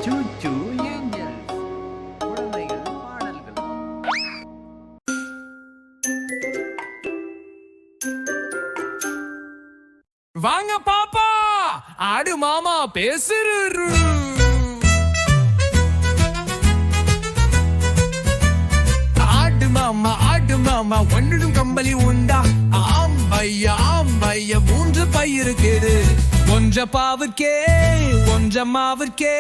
சூச்சு Angeles குழந்தைகள் பாடல்கள். வாங்க பாப்பா, ஆடு மாமா பேசுறாரு. ஆடு மாமா ஒன்றிடும் கம்பளி உண்டா? ஆம் பையா 3 பயிறு கேடு. கொஞ்ச பாவுக்கே கொஞ்ச மாவுக்கே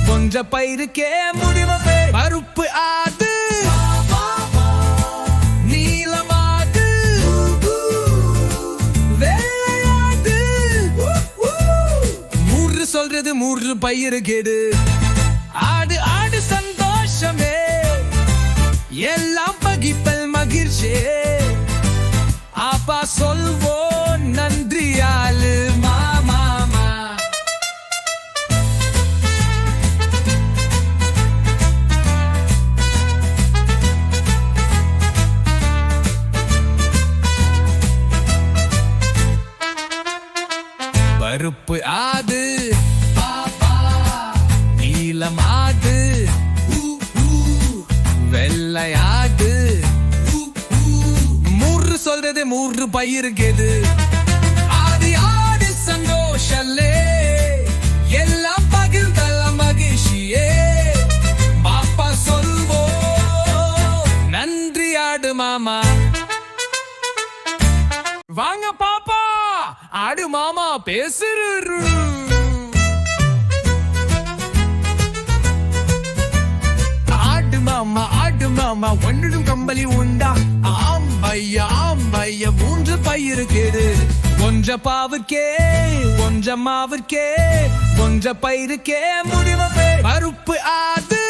கொஞ்ச பயிருக்கே முடிவு பருப்பு ஆடு நீலமாடு வெள்ளையாடு. 3 சொல்றது 3 பயிறு கேடு. ஆடு ஆடு சந்தோஷமே எல்லாம் பகிப்பல் மகிழ்ச்சி. அப்பா சொல்வோம் நன்றியாலு மாமா. பருப்பு ஆது நீலம் ஆடு வெள்ளையாடு. 3 சொல்றது 3 பயிறு கேது. ஆதி ஆடு சந்தோஷலே எல்லாம் பகிர்ந்தல மகிழ்ச்சியே. பாப்பா சொல்வோ நன்றி ஆடு மாமா. வாங்க பாப்பா, ஆடு மாமா பேசுறாரு. ஆடு மாமா ஒன்றிடும் கம்பளி உண்டா? ஆம் பையா 3 பயிறு கேடு. கொஞ்ச பாவுக்கே கொஞ்ச மாவுக்கே கொஞ்ச பயிருக்கே முடிவு பருப்பு ஆடு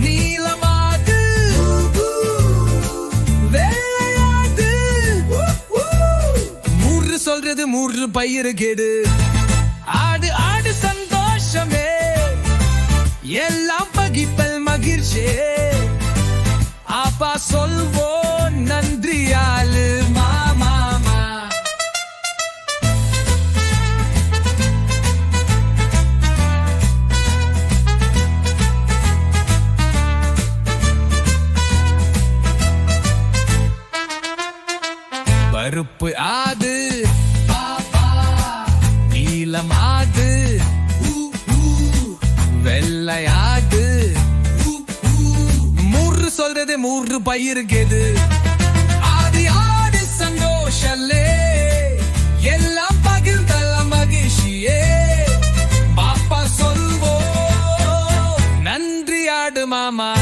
நீலமாடு வெள்ளையாடு. 3 சொல்றது 3 பயிறு கேடு. ஆடு ஆடு சந்தோஷமே எல்லாம் பகிப்பல் மகிழ்ச்சி. அப்பா சொல்வோம் நன்றியாலு மாமா. பருப்பு ஆது நீலமாடு வெள்ளையாடு. 3 சொல்றது 3 பயிறு கேது. ஆதி ஆடு சந்தோஷலே எல்லாம் பகிர்ந்தல மகிழ்ச்சியே. பாப்பா சொல்வோ நன்றி ஆடு மாமா.